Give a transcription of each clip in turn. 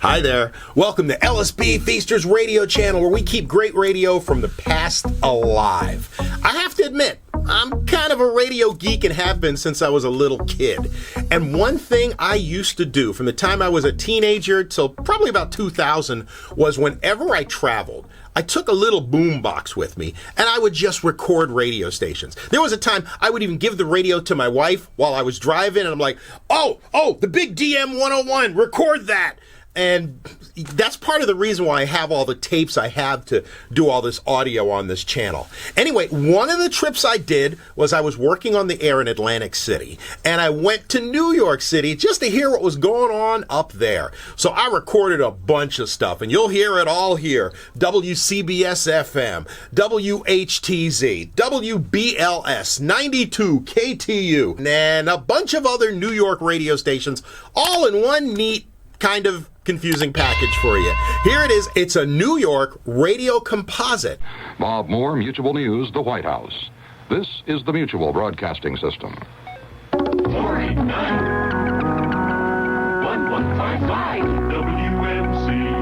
Hi there. Welcome to LSB Feasters Radio Channel, where we keep great radio from the past alive. I have to admit, I'm kind of a radio geek and have been since I was a little kid. And one thing I used to do from the time I was a teenager till probably about 2000 was whenever I traveled, I took a little boombox with me and I would just record radio stations. There was a time I would even give the radio to my wife while I was driving, and I'm like, oh, the big DM 101, record that. And that's part of the reason why I have all the tapes I have to do all this audio on this channel. Anyway, one of the trips I did was I was working on the air in Atlantic City, and I went to New York City just to hear what was going on up there. So I recorded a bunch of stuff, and you'll hear it all here. WCBS FM, WHTZ, WBLS, 92 KTU, and a bunch of other New York radio stations, all in one neat kind of confusing package for you. Here it is. It's a New York radio composite. Bob Moore, Mutual News, the White House. This is the Mutual Broadcasting System. 489-1155 WMCA.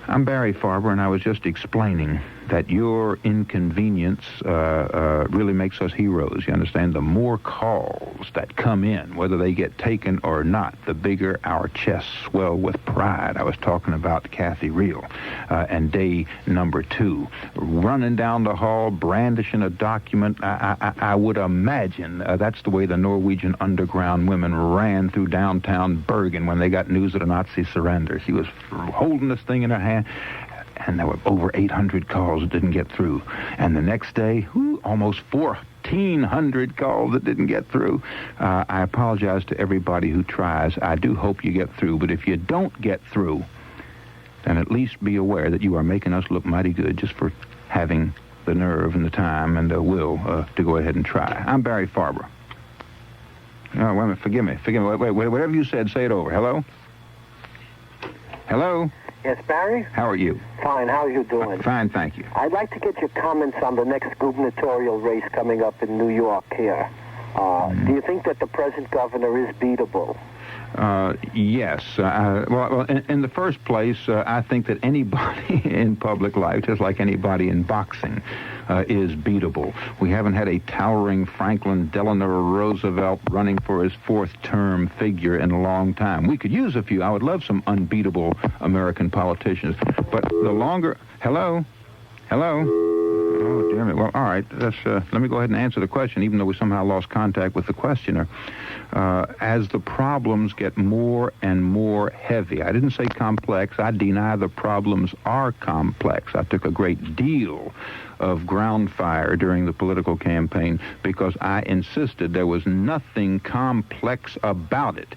I'm Barry Farber, and I was just explaining that your inconvenience really makes us heroes. You understand? The more calls that come in, whether they get taken or not, the bigger our chests swell with pride. I was talking about Kathy Reel and day number 2, running down the hall, brandishing a document. I would imagine that's the way the Norwegian underground women ran through downtown Bergen when they got news of the Nazi surrender. She was holding this thing in her hand, and there were over 800 calls that didn't get through. And the next day, almost 1,400 calls that didn't get through. I apologize to everybody who tries. I do hope you get through. But if you don't get through, then at least be aware that you are making us look mighty good just for having the nerve and the time and the will to go ahead and try. I'm Barry Farber. Oh, wait a minute. Forgive me. Wait, whatever you said, say it over. Hello? Hello? Yes, Barry? How are you? Fine. How are you doing? Fine, thank you. I'd like to get your comments on the next gubernatorial race coming up in New York here. Do you think that the present governor is beatable? Yes. Well, in the first place, I think that anybody in public life, just like anybody in boxing, is beatable. We haven't had a towering Franklin Delano Roosevelt running for his 4th term figure in a long time. We could use a few. I would love some unbeatable American politicians. But the longer... Hello? Oh, dear me. Well, all right. Let me go ahead and answer the question, even though we somehow lost contact with the questioner. As the problems get more and more heavy, I didn't say complex. I deny the problems are complex. I took a great deal of ground fire during the political campaign because I insisted there was nothing complex about it.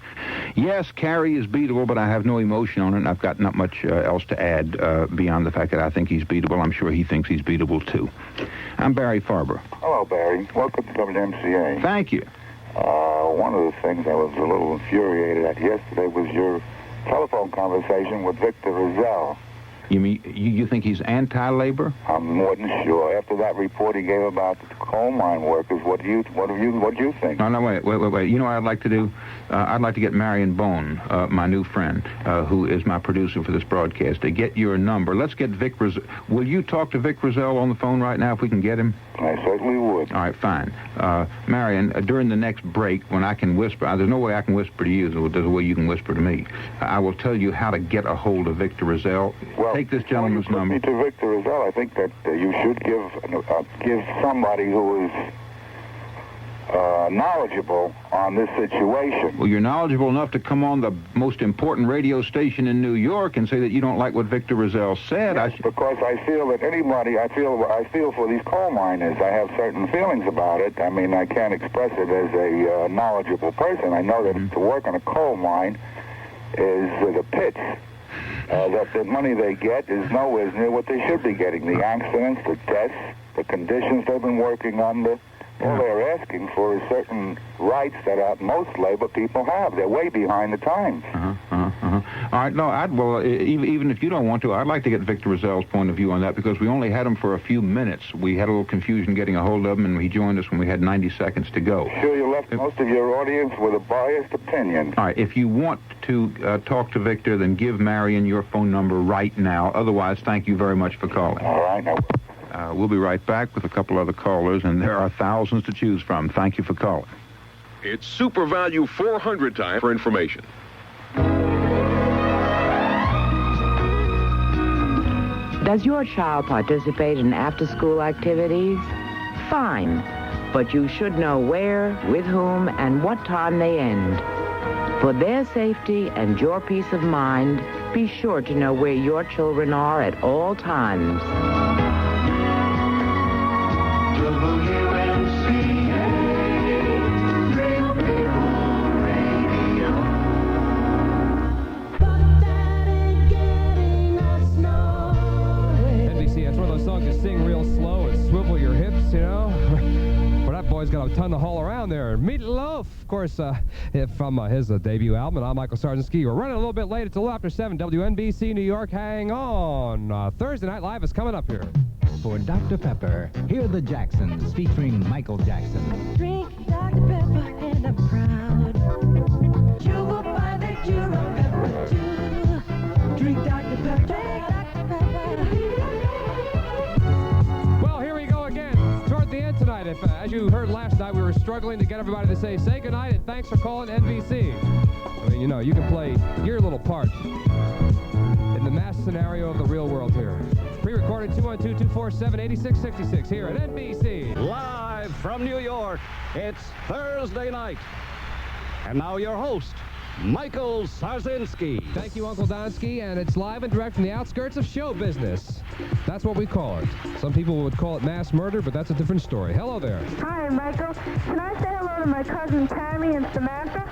Yes, Kerry is beatable, but I have no emotion on it, and I've got not much else to add beyond the fact that I think he's beatable. I'm sure he thinks he's beatable, too. I'm Barry Farber. Hello, Barry. Welcome to WMCA. Thank you. One of the things I was a little infuriated at yesterday was your telephone conversation with Victor Rizal. You mean you think he's anti-labor? I'm more than sure. After that report he gave about the coal mine workers, what do you think? No, wait. You know what I'd like to do? I'd like to get Marion Bone, my new friend, who is my producer for this broadcast, to get your number. Let's get Vic Rizal. Will you talk to Vic Rizal on the phone right now if we can get him? I certainly would. All right, fine. Marion, during the next break, when I can whisper, there's no way I can whisper to you. There's a way you can whisper to me. I will tell you how to get a hold of Victor Rizal. Well, take this gentleman's number. Me to Victor Rizal, I think that you should give somebody who is knowledgeable on this situation. Well, you're knowledgeable enough to come on the most important radio station in New York and say that you don't like what Victor Rizal said. Yes, because I feel that I feel for these coal miners. I have certain feelings about it. I mean, I can't express it as a knowledgeable person. I know that to work on a coal mine is the pits. That the money they get is nowhere near what they should be getting. The accidents, the deaths, the conditions they've been working under. All they're asking for is certain rights that most labor people have. They're way behind the times. All right, no, even if you don't want to, I'd like to get Victor Rozelle's point of view on that, because we only had him for a few minutes. We had a little confusion getting a hold of him, and he joined us when we had 90 seconds to go. Sure, you left most of your audience with a biased opinion. All right, if you want to talk to Victor, then give Marion your phone number right now. Otherwise, thank you very much for calling. All right, now. We'll be right back with a couple other callers, and there are thousands to choose from. Thank you for calling. It's Super Value 400 time for information. Does your child participate in after-school activities? Fine, but you should know where, with whom, and what time they end. For their safety and your peace of mind, be sure to know where your children are at all times. Boy's got a ton to haul around there. Meatloaf, of course, from his debut album, and I'm Michael Sarzinski. We're running a little bit late. It's a little after 7. WNBC New York, hang on. Thursday Night Live is coming up here. For Dr. Pepper, here are the Jacksons, featuring Michael Jackson. Drink Dr. Pepper and I'm proud. You will find that you're a pepper too. Drink Dr. Pepper. Drink Dr. Pepper. Well, here we go again. Toward the end tonight. If, as you heard last night, we were struggling to get everybody to say goodnight and thanks for calling NBC. I mean, you know, you can play your little part in the mass scenario of the real world here. Pre-recorded 212-247-8666 here at NBC. Live from New York, it's Thursday night. And now your host, Michael Sarzinski. Thank you, Uncle Donsky, and it's live and direct from the outskirts of show business. That's what we call it. Some people would call it mass murder, but that's a different story. Hello there. Hi, Michael. Can I say hello to my cousins Tammy and Samantha?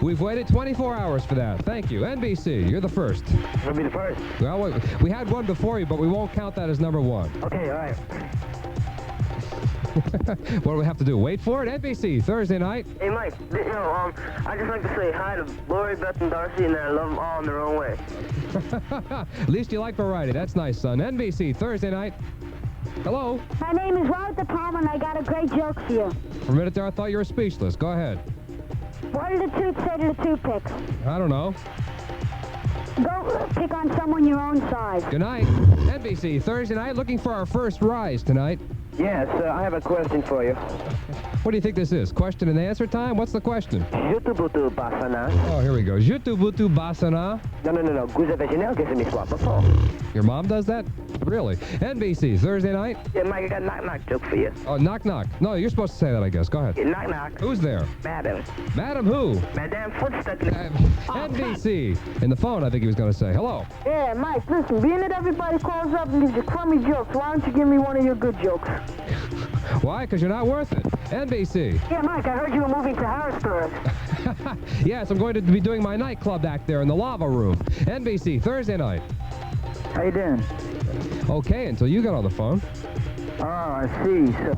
We've waited 24 hours for that. Thank you. NBC, you're the first. I'll be the first. Well, we had one before you, but we won't count that as number one. Okay, all right. What do we have to do? Wait for it? NBC, Thursday night. Hey, Mike, I'd just like to say hi to Lori, Beth, and Darcy, and that I love them all in their own way. At least you like variety. That's nice, son. NBC, Thursday night. Hello? My name is Walter Palmer, and I got a great joke for you. For a minute there, I thought you were speechless. Go ahead. What did the tooth say to the toothpicks? I don't know. Go pick on someone your own size. Good night. NBC, Thursday night, looking for our first rise tonight. Yes, I have a question for you. What do you think this is? Question and answer time? What's the question? Jutubutu basana. Oh, here we go. Jutubutu basana. No. Guza vaginal que se me swap before. Your mom does that? Really? NBC, Thursday night? Yeah, Mike, I got a knock-knock joke for you. Oh, knock-knock. No, you're supposed to say that, I guess. Go ahead. Yeah, knock-knock. Who's there? Madam. Madam who? Madame foot stuck in the... NBC. In the phone, I think he was going to say. Hello. Yeah, Mike, listen, being that everybody calls up and gives you crummy jokes, why don't you give me one of your good jokes? Why? Because you're not worth it. NBC. Yeah, Mike, I heard you were moving to Harrisburg. Yes, I'm going to be doing my nightclub act there in the Lava Room. NBC, Thursday night. How you doing? Okay, until you got on the phone. Oh, I see. So...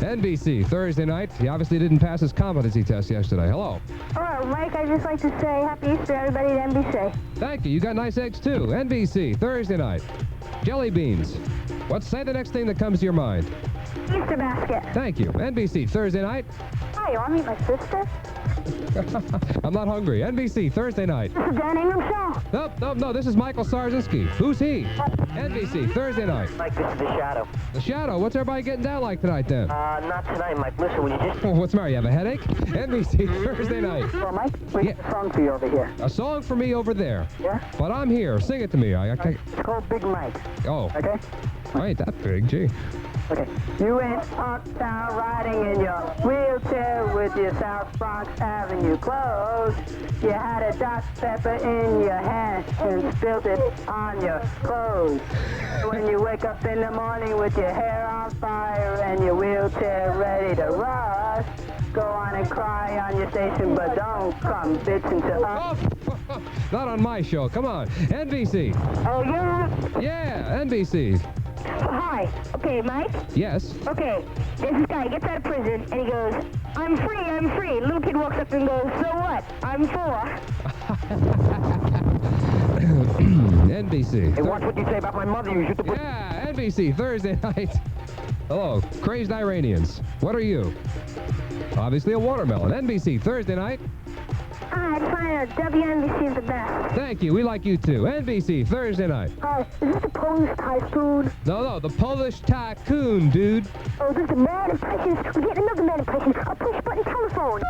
NBC, Thursday night. He obviously didn't pass his competency test yesterday. Hello. Hello, Mike. I'd just like to say Happy Easter, everybody at NBC. Thank you. You got nice eggs, too. NBC, Thursday night. Jelly beans. Say the next thing that comes to your mind. Easter basket. Thank you. NBC, Thursday night. Hi, you want to meet my sister? I'm not hungry. NBC, Thursday night. This is Dan Ingram Show. No, this is Michael Sarzinski. Who's he? NBC, Thursday night. Mike, this is The Shadow. The Shadow? What's everybody getting down like tonight, then? Not tonight, Mike. Listen, will you just... What's the matter? You have a headache? NBC, Thursday night. Well, Mike, we have a song for you over here. A song for me over there? Yeah? But I'm here. Sing it to me. It's called Big Mike. Oh. Okay? I ain't that big, gee. Okay. You went uptown riding in your wheelchair with your South Bronx Avenue clothes. You had a Dr. Pepper in your hand and spilled it on your clothes. When you wake up in the morning with your hair on fire and your wheelchair ready to rust, go on and cry on your station, but don't come bitching to us. Not on my show. Come on. NBC. Oh, yeah? Yeah, NBC. Hi. Okay, Mike? Yes. Okay, there's this guy. He gets out of prison, and he goes, I'm free, I'm free. Little kid walks up and goes, so what? I'm 4. NBC. Hey, watch what you say about my mother. You shoot the... Yeah, NBC, Thursday night. Hello, crazed Iranians. What are you? Obviously a watermelon. NBC, Thursday night. Hi, it's fine. WNBC is the best. Thank you. We like you too. NBC, Thursday night. Hi, is this the Polish tycoon? No, the Polish tycoon, dude. Oh, this is a man impression. We're getting another man impression. A push-button telephone.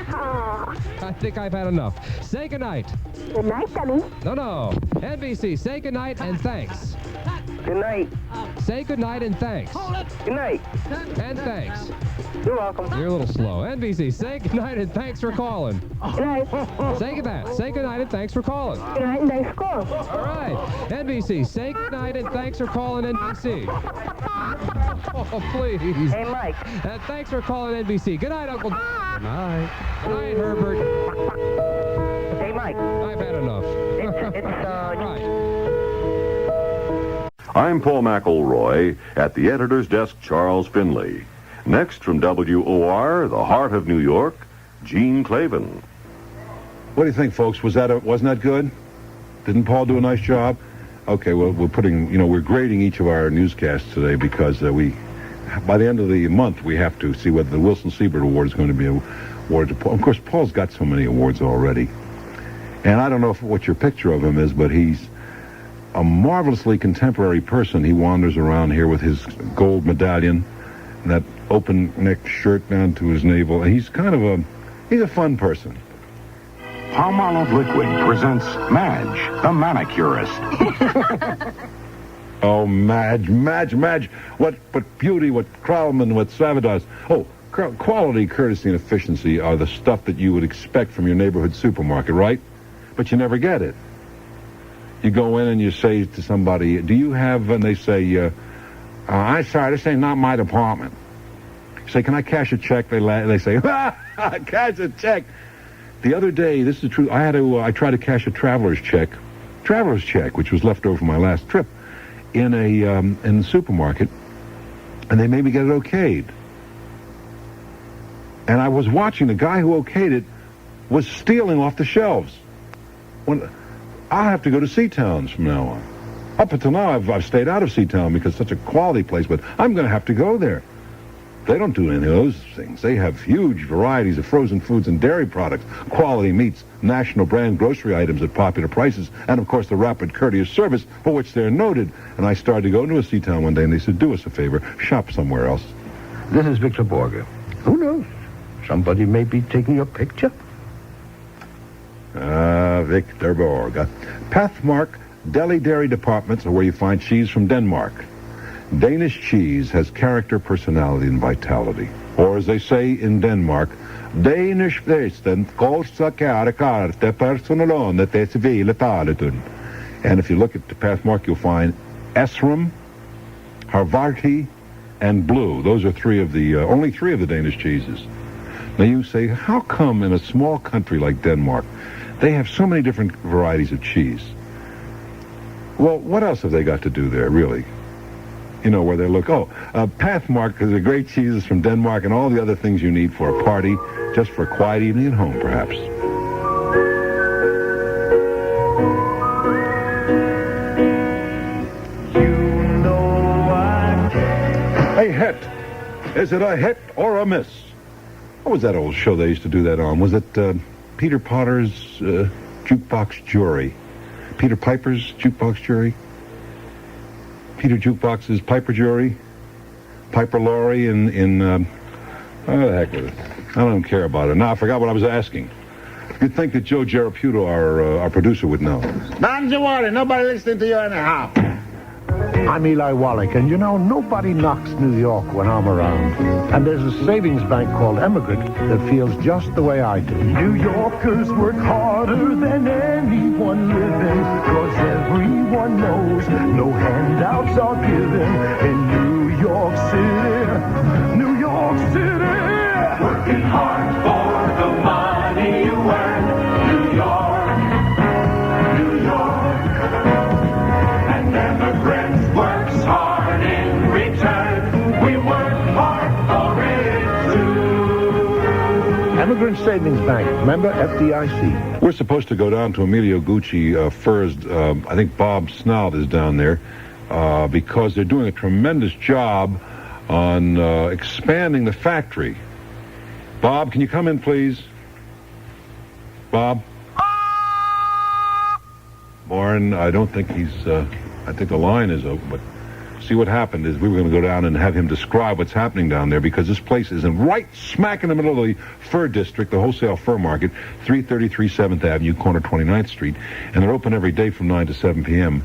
Oh. I think I've had enough. Say goodnight. Good night, dummy. No. NBC, say goodnight and thanks. Good night. Say goodnight and thanks. Good night. And thanks. You're welcome. You're a little slow. NBC, say goodnight and thanks for calling. Good night. Say goodnight. Say goodnight and thanks for calling. Good night and thanks for calling. All right. NBC, say goodnight and thanks for calling NBC. Oh, please. Hey, Mike. And thanks for calling NBC. Good night, Uncle. Good night. Good night, Herbert. Hey, Mike. I've had enough. Right. I'm Paul McElroy. At the editor's desk, Charles Finley. Next from WOR, the heart of New York, Gene Clavin. What do you think, folks? Wasn't that good? Didn't Paul do a nice job? Okay, well, we're grading each of our newscasts today because by the end of the month, we have to see whether the Wilson Siebert Award is going to be awarded to Paul. Of course, Paul's got so many awards already. And I don't know what your picture of him is, but he's a marvelously contemporary person. He wanders around here with his gold medallion and that open-necked shirt down to his navel. And he's he's a fun person. Palmolive Liquid presents Madge, the manicurist. Oh, Madge. What beauty, what Krauman, what Savadas. Oh, quality, courtesy, and efficiency are the stuff that you would expect from your neighborhood supermarket, right? But you never get it. You go in and you say to somebody, do you have, and they say, I'm sorry, this ain't not my department. You say, can I cash a check? They say, cash a check. The other day, this is the truth, I tried to cash a traveler's check, which was left over from my last trip, in the supermarket, and they made me get it okayed. And I was watching the guy who okayed it was stealing off the shelves. I'll have to go to Seatowns from now on. Up until now, I've stayed out of Seatown because it's such a quality place, but I'm going to have to go there. They don't do any of those things. They have huge varieties of frozen foods and dairy products, quality meats, national brand grocery items at popular prices, and, of course, the rapid, courteous service for which they're noted. And I started to go into a Seatown one day, and they said, do us a favor, shop somewhere else. This is Victor Borger. Who knows? Somebody may be taking your picture. Victor Borger. Pathmark Deli Dairy Departments are where you find cheese from Denmark. Danish cheese has character, personality, and vitality. Or as they say in Denmark, Danish festen kosta karte personalone te civile taletun. And if you look at the Pathmark, you'll find Esrum, Harvarti, and Blue. Those are only three of the Danish cheeses. Now you say, how come in a small country like Denmark, they have so many different varieties of cheese? Well, what else have they got to do there, really? You know, where they look, Pathmark is the great cheeses from Denmark and all the other things you need for a party, just for a quiet evening at home, perhaps. A hit. Is it a hit or a miss? What was that old show they used to do that on? Was it Peter Potter's Jukebox Jury? Peter Piper's Jukebox Jury? Peter Jukebox's Piper Jury? Piper Laurie in what the heck with it? I don't care about it. Now, I forgot what I was asking. You'd think that Joe Geraputo, our producer, would know. Don't you worry, nobody listening to you anyhow. I'm Eli Wallach, and you know, nobody knocks New York when I'm around. And there's a savings bank called Emigrant that feels just the way I do. New Yorkers work harder than anyone living, 'cause everyone knows no handouts are given in New York City. New York City! Working hard for the money you earn. New York, New York. And immigrants work Savings Bank, member FDIC. We're supposed to go down to Emilio Gucci first. I think Bob Snout is down there because they're doing a tremendous job on expanding the factory. Bob, can you come in, please? Bob? Warren, I don't think he's, I think the line is open, but see what happened is we were going to go down and have him describe what's happening down there because this place is in right smack in the middle of the fur district, the wholesale fur market, 333 7th Avenue, corner 29th Street, and they're open every day from 9 to 7 p.m.,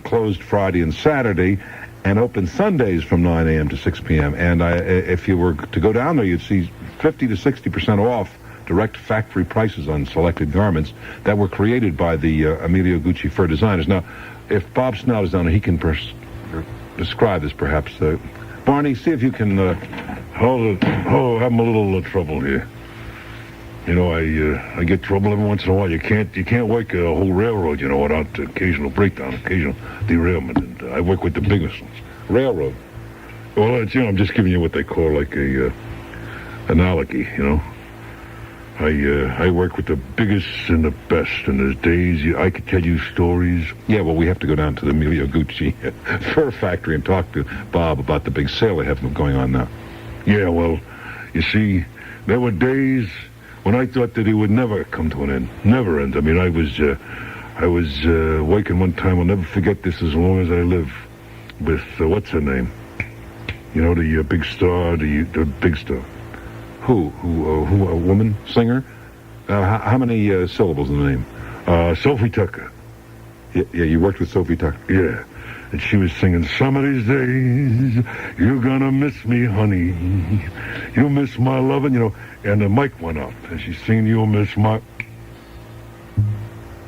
closed Friday and Saturday, and open Sundays from 9 a.m. to 6 p.m. And if you were to go down there, you'd see 50 to 60% off direct factory prices on selected garments that were created by the Emilio Gucci fur designers. Now, if Bob Snout is down there, he can describe this perhaps. Barney, see if you can hold it. Oh, I'm a little trouble here. You know, I get trouble every once in a while. You can't work a whole railroad, you know, without occasional breakdown, occasional derailment. And I work with the biggest ones. Railroad. Well, it's, you know, I'm just giving you what they call like a analogy, you know. I work with the biggest and the best, and there's days I could tell you stories. Yeah, well, we have to go down to the Emilio Gucci fur factory and talk to Bob about the big sale they have going on now. Yeah, well, you see, there were days when I thought that it would never come to an end. Never end. I mean, I was working one time, I'll never forget this as long as I live, with, what's her name? You know, the big star, the big star. Who, a woman, singer? How many syllables in the name? Sophie Tucker. Yeah, you worked with Sophie Tucker? Yeah. And she was singing, some of these days, you're gonna miss me, honey. You'll miss my loving, you know. And the mic went up, and she's singing, you'll miss my...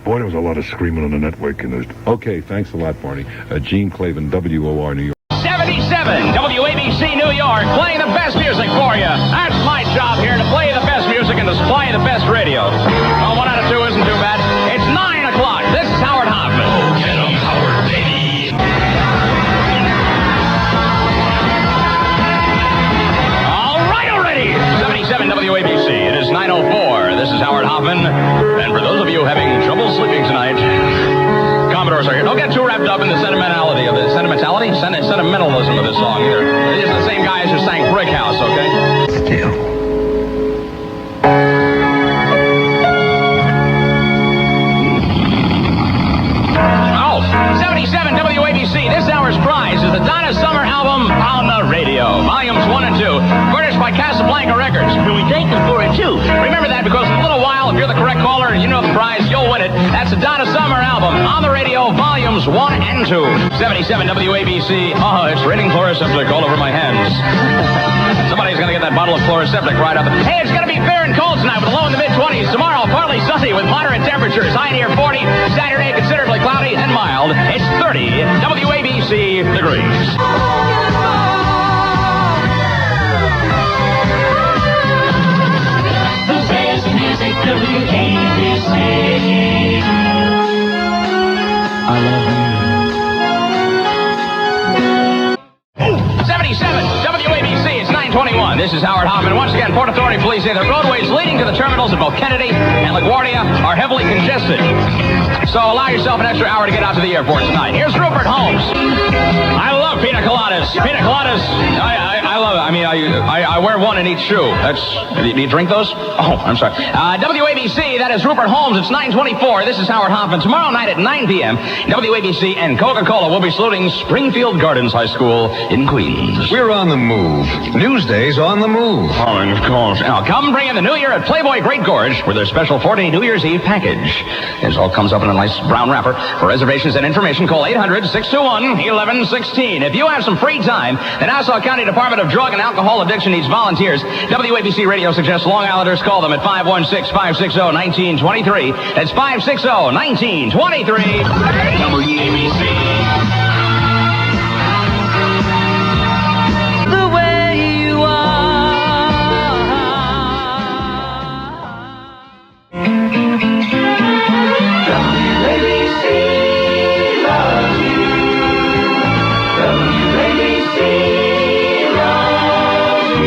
Boy, there was a lot of screaming on the network in those... Okay, thanks a lot, Barney. Gene Clavin, WOR New York. 77 WABC New York, playing the best music for you. That's my job here, to play the best music and to supply the best radio. Well, 1 out of 2 isn't too bad. It's 9 o'clock. This is Howard Hoffman. Oh, get 'em, Howard, baby. All right, already. 77 WABC. It is 9:04. This is Howard Hoffman. And for those of you having trouble sleeping tonight, Commodores are here. Don't get too wrapped up in the sentimentalism of this song either. These are the same guys who sang Brick House, okay? Still. Oh, 77 WABC. This hour's prize is the Donna Summer album on the radio. Volumes 1 and 2. Furnished by Casablanca Records. We thank them for it, too. Remember that, because in a little while, if you're the correct caller and you know the prize, you'll win it. That's the Donna Summer album on the radio, volumes 1 and 2. 77 WABC. Oh, it's raining chloroseptic all over my hands. Somebody's going to get that bottle of chloroseptic right up. Hey, it's going to be fair and cold tonight with a low in the mid-20s. Tomorrow, partly sunny with moderate temperatures. High near 40. Saturday, considerably cloudy and mild. It's 30 WABC degrees. The best music, WABC. I love you. 77 WABC, it's 9:21. This is Howard Hoffman. Once again, Port Authority police say the roadways leading to the terminals at both Kennedy and LaGuardia are heavily congested. So allow yourself an extra hour to get out to the airport tonight. Here's Rupert Holmes. I love pina coladas. Pina coladas, I love it. I mean, I wear one in each shoe. Do you drink those? Oh, I'm sorry. WABC, that is Rupert Holmes. It's 9:24. This is Howard Hoffman. Tomorrow night at 9 p.m., WABC and Coca-Cola will be saluting Springfield Gardens High School in Queens. We're on the move. Newsday's on the move. Oh, and of course. Now, come bring in the new year at Playboy Great Gorge with their special 4-day New Year's Eve package. This all comes up in a nice brown wrapper. For reservations and information, call 800-621-1116. If you have some free time, the Nassau County Department of Drug and Alcohol Addiction needs volunteers. WABC Radio suggests Long Islanders call them at 516-560-1923. That's 560-1923. WABC. The way you WABC loves you. WABC loves you.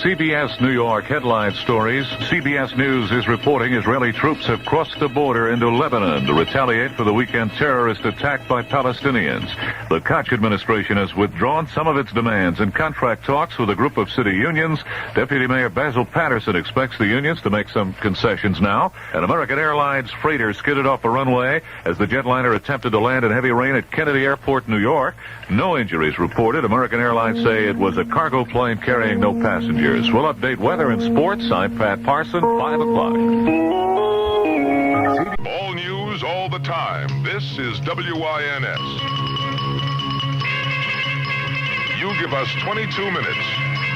CBS New York headline stories. CBS News is reporting Israeli troops have crossed the border into Lebanon to retaliate for the weekend terrorist attack by Palestinians. The Koch administration has withdrawn some of its demands in contract talks with a group of city unions. Deputy Mayor Basil Patterson expects the unions to make some concessions now. An American Airlines freighter skidded off a runway as the jetliner attempted to land in heavy rain at Kennedy Airport, New York. No injuries reported. American Airlines say it was a cargo plane carrying no passengers. We'll update weather and sports. I'm Pat Parson, 5 o'clock. All news all the time. This is WINS. You give us 22 minutes.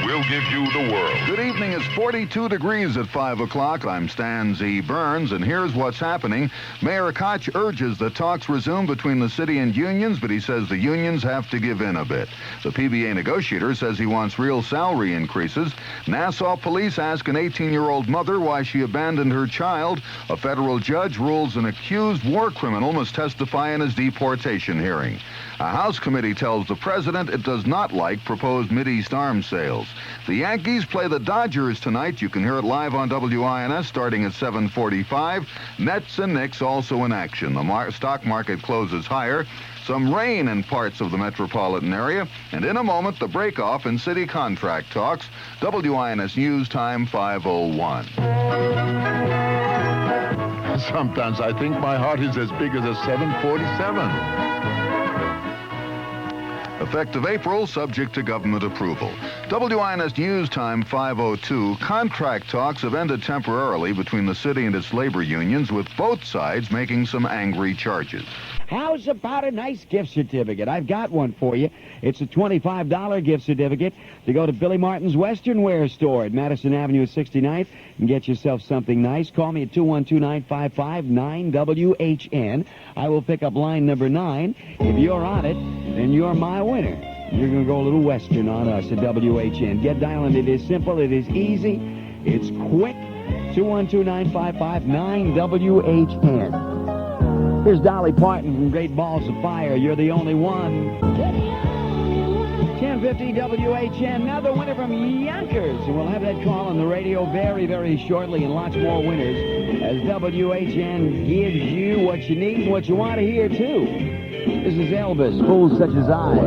We'll give you the world. Good evening. It's 42 degrees at 5 o'clock. I'm Stan Z. Burns, and here's what's happening. Mayor Koch urges that talks resume between the city and unions, but he says the unions have to give in a bit. The PBA negotiator says he wants real salary increases. Nassau police ask an 18-year-old mother why she abandoned her child. A federal judge rules an accused war criminal must testify in his deportation hearing. A House committee tells the president it does not like proposed Mideast arms sales. The Yankees play the Dodgers tonight. You can hear it live on WINS starting at 7:45. Mets and Knicks also in action. The stock market closes higher. Some rain in parts of the metropolitan area. And in a moment, the break-off in city contract talks. WINS News Time 5:01. Sometimes I think my heart is as big as a 747. Effective April, subject to government approval. WINS News Time 5:02. Contract talks have ended temporarily between the city and its labor unions, with both sides making some angry charges. How's about a nice gift certificate? I've got one for you. It's a $25 gift certificate to go to Billy Martin's Western Wear store at Madison Avenue at 69th and get yourself something nice. Call me at 212-955-9WHN. I will pick up line number 9. If you're on it, then you're my winner. You're going to go a little Western on us at WHN. Get dialing. It is simple. It is easy. It's quick. 212-955-9WHN. Here's Dolly Parton from Great Balls of Fire. You're the only one. 1050 WHN. Now the winner from Yonkers. And we'll have that call on the radio very, very shortly, and lots more winners as WHN gives you what you need and what you want to hear, too. This is Elvis, Fools Such As I.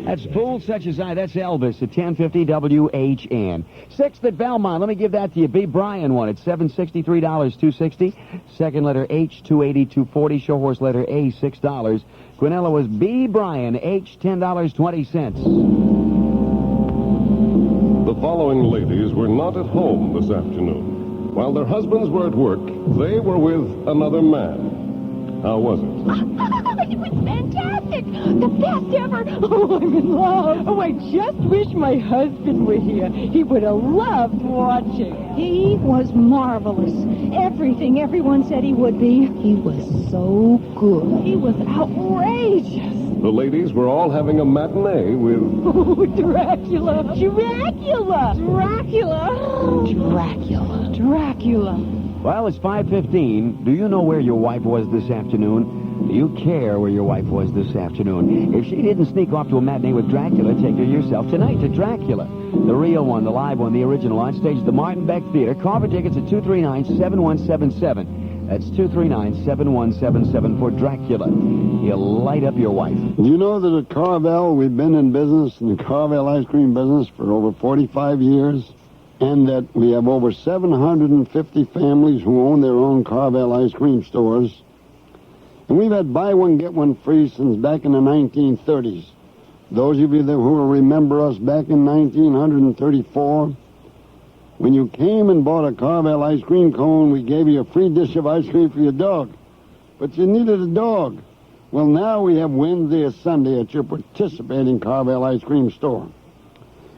That's Fools Such As I. That's Elvis at 1050 WHN. 6th at Belmont. Let me give that to you. B. Bryan won it. $763, $260. Second letter H, $280, $240. Show horse letter A, $6. Quinella was B. Bryan, H, $10.20. The following ladies were not at home this afternoon. While their husbands were at work, they were with another man. How was it? It was fantastic! The best ever! Oh, I'm in love! Oh, I just wish my husband were here. He would have loved watching. He was marvelous. Everything everyone said he would be. He was so good. He was outrageous. The ladies were all having a matinee with... Oh, Dracula! Dracula! Dracula! Dracula! Dracula! Well, it's 5:15. Do you know where your wife was this afternoon? Do you care where your wife was this afternoon? If she didn't sneak off to a matinee with Dracula, take her yourself tonight to Dracula. The real one, the live one, the original, on stage at the Martin Beck Theater. Call for tickets at 239-7177. That's 239-7177 for Dracula. He'll light up your wife. You know that at Carvel, we've been in business, in the Carvel ice cream business, for over 45 years? And that we have over 750 families who own their own Carvel ice cream stores. And we've had buy one, get one free since back in the 1930s. Those of you who will remember us back in 1934, when you came and bought a Carvel ice cream cone, we gave you a free dish of ice cream for your dog. But you needed a dog. Well, now we have Wednesday or Sunday at your participating Carvel ice cream store.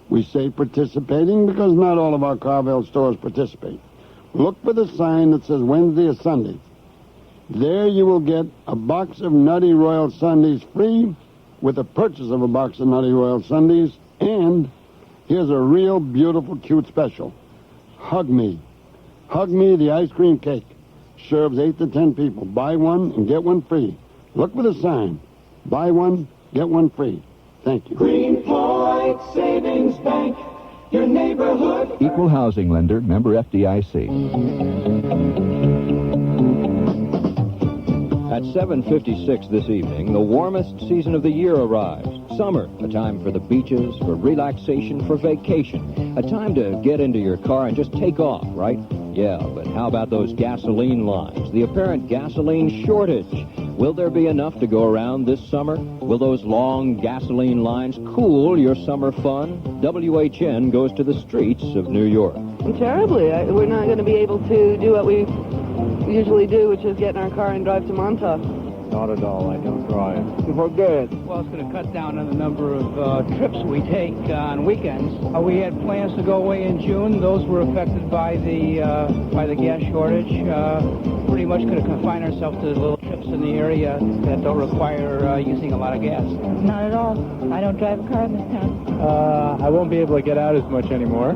We say participating because not all of our Carvel stores participate. Look for the sign that says Wednesday or Sunday. There you will get a box of Nutty Royal Sundaes free with the purchase of a box of Nutty Royal Sundaes. And here's a real beautiful, cute special. Hug Me. Hug Me, the ice cream cake. Serves 8 to 10 people. Buy one and get one free. Look for the sign. Buy one, get one free. Thank you. Green Point. Daylight Savings Bank, your neighborhood. Equal housing lender, member FDIC. At 7:56 this evening, the warmest season of the year arrives. Summer, a time for the beaches, for relaxation, for vacation. A time to get into your car and just take off, right? Yeah, but how about those gasoline lines? The apparent gasoline shortage. Will there be enough to go around this summer? Will those long gasoline lines cool your summer fun? WHN goes to the streets of New York. Terribly. We're not going to be able to do what we usually do, which is get in our car and drive to Montauk. Not at all. I don't drive. Forget it. Well, it's going to cut down on the number of trips we take on weekends. We had plans to go away in June. Those were affected by the gas shortage. Pretty much going to confine ourselves to little trips in the area that don't require using a lot of gas. Not at all. I don't drive a car in this town. I won't be able to get out as much anymore.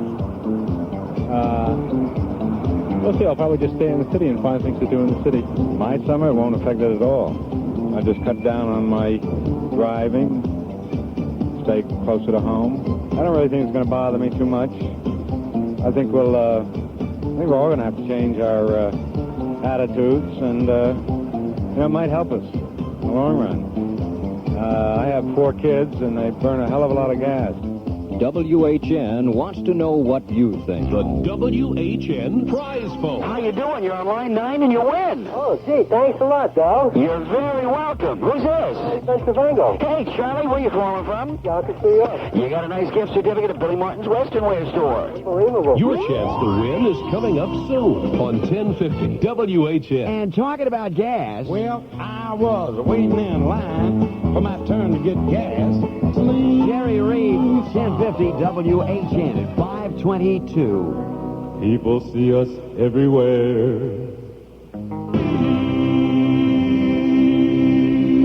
We'll see. I'll probably just stay in the city and find things to do in the city. My summer, it won't affect it at all. I just cut down on my driving, stay closer to home. I don't really think it's going to bother me too much. I think we're all going to have to change our attitudes, and it might help us in the long run. I have 4 kids, and they burn a hell of a lot of gas. WHN wants to know what you think. The WHN prize phone. How you doing? You're on line 9 and you win. Oh, gee, thanks a lot, Dal. You're very welcome. Who's this? Pennsylvania. Hey, Charlie, where you calling from? Yonkers, New York. You got a nice gift certificate of Billy Martin's Western Wear Store. Unbelievable. Your chance to win is coming up soon on 1050 WHN. And talking about gas. Well, I was waiting in line for my turn to get gas. Jerry Reed, 1050 WHN at 522. People see us everywhere.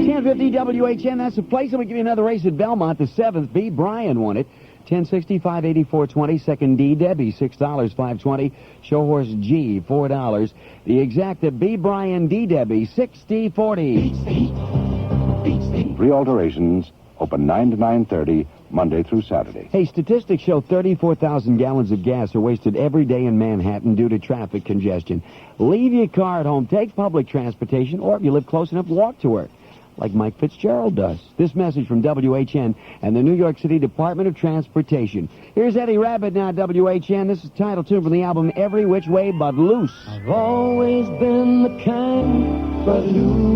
1050 WHN, that's the place. I'm going to give you another race at Belmont. The 7th, B. Bryan won it. 1060, 584.20. Second D. Debbie, $6, 520. Show horse G, $4. The exacta B. Bryan D. Debbie, 60-40. Free alterations, open 9 to 9:30, Monday through Saturday. Hey, statistics show 34,000 gallons of gas are wasted every day in Manhattan due to traffic congestion. Leave your car at home, take public transportation, or if you live close enough, walk to work, like Mike Fitzgerald does. This message from WHN and the New York City Department of Transportation. Here's Eddie Rabbit now, WHN. This is the title tune from the album Every Which Way But Loose. I've always been the kind but loose.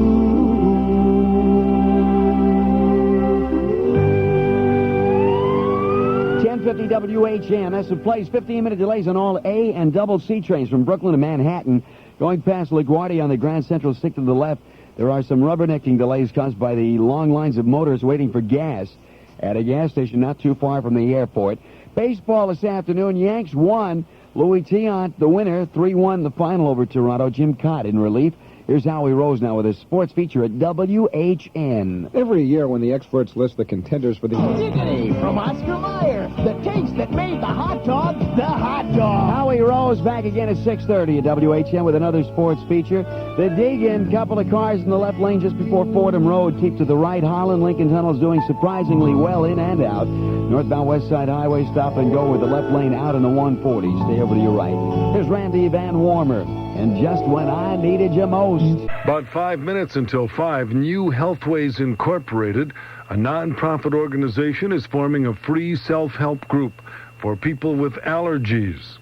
1050 WHN. That's the place. 15-minute delays on all A and double C trains from Brooklyn to Manhattan. Going past LaGuardia on the Grand Central, stick to the left. There are some rubbernecking delays caused by the long lines of motorists waiting for gas at a gas station not too far from the airport. Baseball this afternoon. Yanks won. Louis Tiant, the winner, 3-1 the final over Toronto. Jim Cott in relief. Here's Howie Rose now with a sports feature at WHN. Every year when the experts list the contenders for the... Diggity from Oscar Mayer, the taste that made the hot dog the hot dog. Howie Rose back again at 6:30 at WHN with another sports feature. The dig-in, couple of cars in the left lane just before Fordham Road. Keep to the right. Holland Lincoln Tunnel's doing surprisingly well in and out. Northbound West Side Highway, stop and go with the left lane out in the 140. Stay over to your right. Here's Randy Van Warmer. And just when I needed you most. About 5 minutes until 5, New Healthways Incorporated, a non-profit organization, is forming a free self-help group for people with allergies.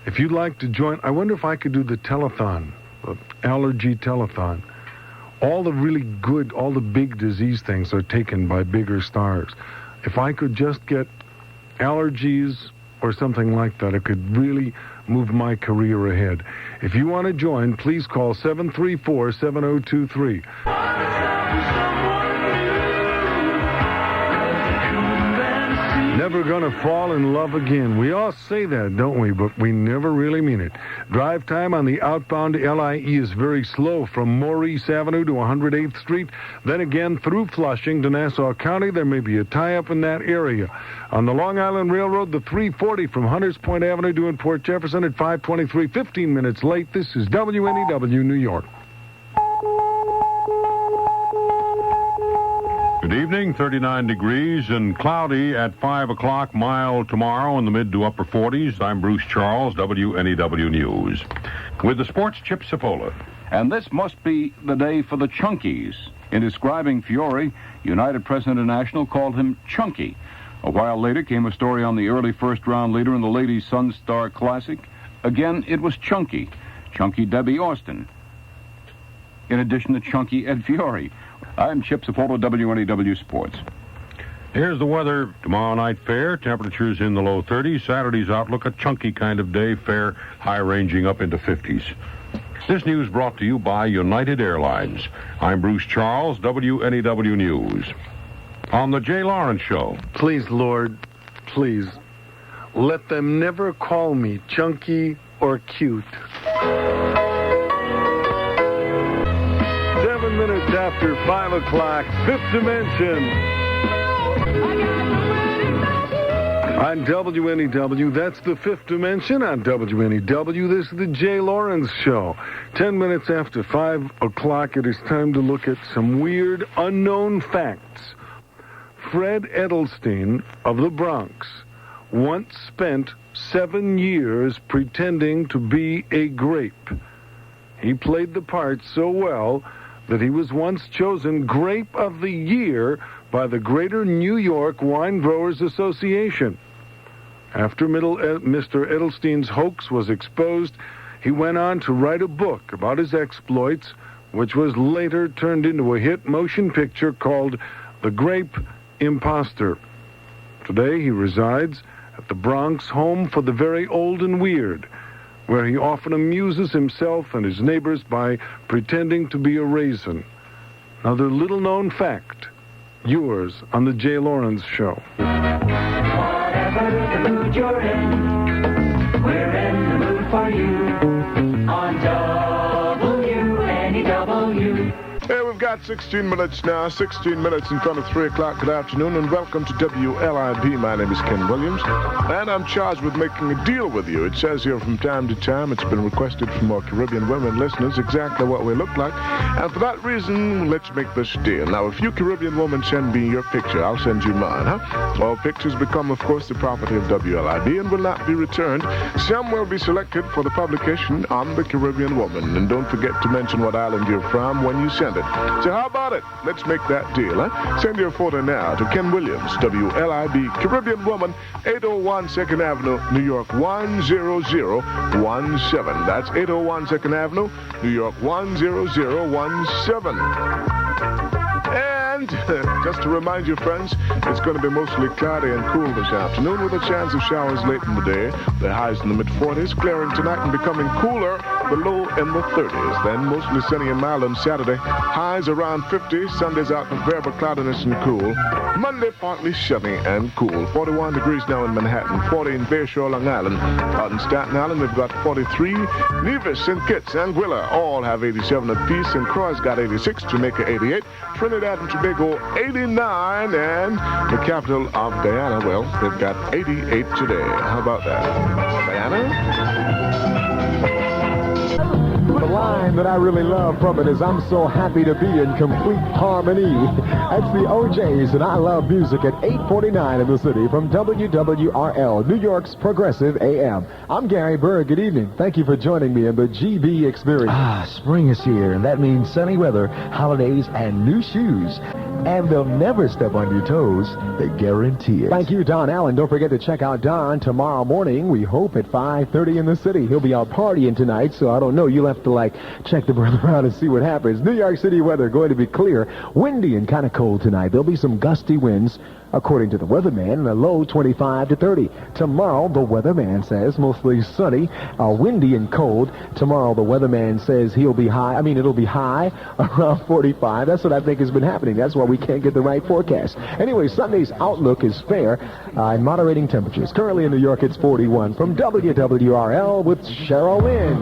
If you'd like to join, I wonder if I could do the telethon, the allergy telethon. All the really good, all the big disease things are taken by bigger stars. If I could just get allergies or something like that, it could really move my career ahead. If you want to join, please call 734-7023. Never gonna fall in love again. We all say that, don't we? But we never really mean it. Drive time on the outbound LIE is very slow from Maurice Avenue to 108th Street. Then again through Flushing to Nassau County. There may be a tie-up in that area. On the Long Island Railroad, the 340 from Hunters Point Avenue to Port Jefferson at 5:23, 15 minutes late. This is WNEW New York. Good evening, 39 degrees and cloudy at 5 o'clock, mild tomorrow in the mid to upper 40s. I'm Bruce Charles, WNEW News. With the sports, Chip Cipolla. And this must be the day for the Chunkies. In describing Fiore, United Press International called him Chunky. A while later came a story on the early first-round leader in the Ladies Sun Star Classic. Again, it was Chunky. Chunky Debbie Austin. In addition to Chunky Ed Fiore. I'm Chip Cipolla, WNEW Sports. Here's the weather. Tomorrow night fair, temperatures in the low 30s. Saturday's outlook, a chunky kind of day, fair, high ranging up into 50s. This news brought to you by United Airlines. I'm Bruce Charles, WNEW News. On the Jay Lawrence Show. Please, Lord, please, let them never call me chunky or cute. 7 minutes after 5 o'clock, Fifth Dimension. On WNEW, that's the Fifth Dimension. On WNEW, this is the Jay Lawrence Show. 10 minutes after 5 o'clock, it is time to look at some weird, unknown facts. Fred Edelstein of the Bronx once spent 7 years pretending to be a grape. He played the part so well that he was once chosen Grape of the Year by the Greater New York Wine Growers Association. After Mr. Edelstein's hoax was exposed, he went on to write a book about his exploits, which was later turned into a hit motion picture called The Grape Imposter. Today he resides at the Bronx Home for the Very Old and Weird, where he often amuses himself and his neighbors by pretending to be a raisin. Another little-known fact, yours on the Jay Lawrence Show. Whatever the mood you're in, we're in the mood for you on WNEW. Hey, we've got 16 minutes now, 16 minutes in front of 3 o'clock. Good afternoon and welcome to WLIB. My name is Ken Williams, and I'm charged with making a deal with you. It says here from time to time, it's been requested from our Caribbean women listeners exactly what we look like, and for that reason, let's make this deal. Now, if you Caribbean women send me your picture, I'll send you mine, huh? All pictures become, of course, the property of WLIB and will not be returned. Some will be selected for the publication on the Caribbean woman, and don't forget to mention what island you're from when you send it. So how about it? Let's make that deal, huh? Send your photo now to Ken Williams, WLIB, Caribbean Woman, 801 2nd Avenue, New York 10017. That's 801 2nd Avenue, New York 10017. And just to remind you, friends, it's going to be mostly cloudy and cool this afternoon with a chance of showers late in the day. The highs in the mid-40s, clearing tonight and becoming cooler, the low in the 30s. Then mostly sunny and mild on Saturday. Highs around 50. Sunday's out of variable cloudiness and cool. Monday, partly sunny and cool. 41 degrees now in Manhattan, 40 in Bayshore, Long Island. Out in Staten Island, we've got 43. Nevis and Kitts, Anguilla all have 87 apiece, and Croy's got 86, Jamaica 88, Trinidad and Tobago 89, and the capital of Guyana, well, they've got 88 today. How about that? Guyana? The line that I really love from it is, I'm so happy to be in complete harmony. That's the OJs, and I love music at 8:49 in the city from WWRL, New York's Progressive AM. I'm Gary Berg. Good evening. Thank you for joining me in the GB experience. Spring is here, and that means sunny weather, holidays, and new shoes. And they'll never step on your toes. They guarantee it. Thank you, Don Allen. Don't forget to check out Don tomorrow morning. We hope at 5:30 in the city. He'll be out partying tonight, so I don't know. You'll have to, check the brother around and see what happens. New York City weather going to be clear, windy and kind of cold tonight. There'll be some gusty winds, according to the weatherman, and a low 25 to 30. Tomorrow, the weatherman says, mostly sunny, windy and cold. Tomorrow, the weatherman says it'll be high around 45. That's what I think has been happening. That's why we can't get the right forecast. Anyway, Sunday's outlook is fair and moderating temperatures. Currently in New York, it's 41. From WWRL with Cheryl Lynn.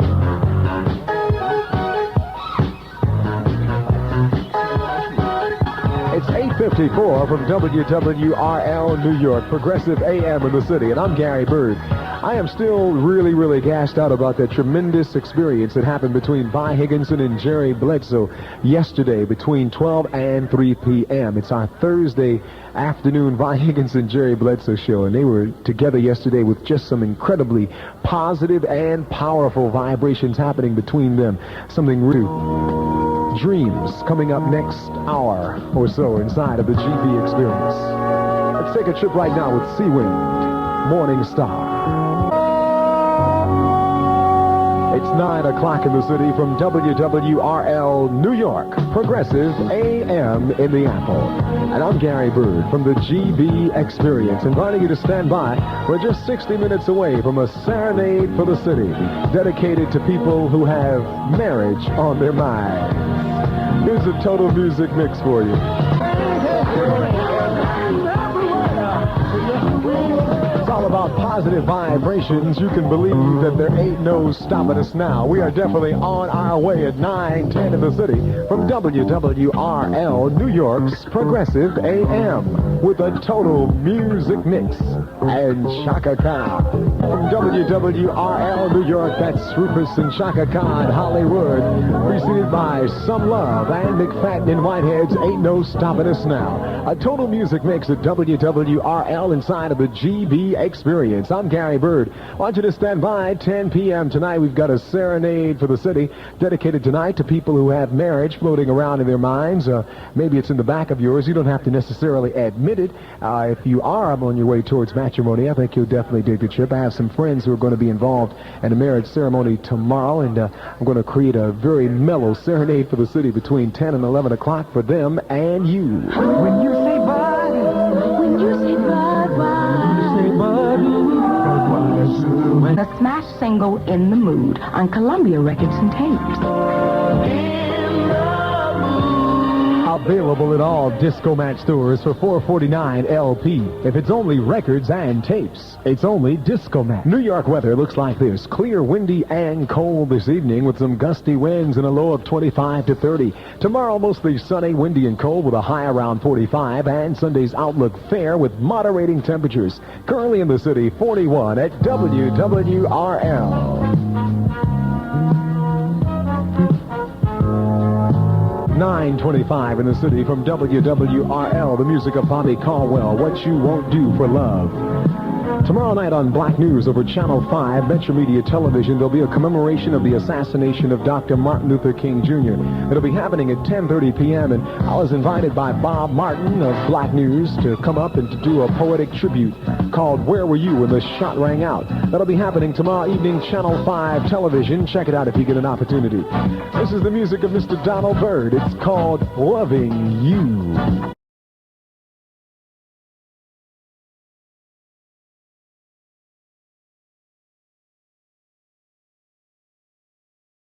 It's 8:54 from WWRL New York, Progressive AM in the city, and I'm Gary Bird. I am still really gassed out about that tremendous experience that happened between Vi Higginson and Jerry Bledsoe yesterday between 12 and 3 p.m. It's our Thursday afternoon Vi Higginson Jerry Bledsoe show, and they were together yesterday with just some incredibly positive and powerful vibrations happening between them. Something real. Dreams coming up next hour or so inside of the GB Experience. Let's take a trip right now with Seawind, Morning Star. It's 9 o'clock in the city from WWRL New York, Progressive AM in the Apple. And I'm Gary Bird from the GB Experience, inviting you to stand by. We're just 60 minutes away from a serenade for the city, dedicated to people who have marriage on their mind. Here's a total music mix for you. It's all about positive vibrations. You can believe that there ain't no stopping us now. We are definitely on our way at 9:10 in the city from WWRL New York's Progressive AM with a total music mix and Chaka Khan. From WWRL New York, that's Rufus and Chaka Khan, Hollywood, preceded by Some Love and McFadden and Whitehead's Ain't No Stopping Us Now. A total music mix at WWRL inside of the GB Experience. I'm Gary Bird. I want you to stand by 10 p.m. tonight. We've got a serenade for the city dedicated tonight to people who have marriage floating around in their minds. Maybe it's in the back of yours. You don't have to necessarily admit it. If you are on your way towards matrimony, I think you'll definitely dig the trip. I have some friends who are going to be involved in a marriage ceremony tomorrow, and I'm going to create a very mellow serenade for the city between 10 and 11 o'clock for them and you. When you say bud, when you say bud, when a smash single In the Mood on Columbia Records and Tapes. Available at all Disco Match stores for $4.49 LP. If it's only records and tapes, it's only Disco Match. New York weather looks like this. Clear, windy, and cold this evening with some gusty winds and a low of 25 to 30. Tomorrow, mostly sunny, windy, and cold with a high around 45. And Sunday's outlook fair with moderating temperatures. Currently in the city, 41 at WWRL. 9:25 in the city from WWRL, the music of Bobby Caldwell, What You Won't Do for Love. Tomorrow night on Black News over Channel 5, Metro Media Television, there'll be a commemoration of the assassination of Dr. Martin Luther King Jr. It'll be happening at 10:30 p.m., and I was invited by Bob Martin of Black News to come up and to do a poetic tribute called Where Were You When the Shot Rang Out. That'll be happening tomorrow evening, Channel 5 Television. Check it out if you get an opportunity. This is the music of Mr. Donald Byrd. It's called Loving You.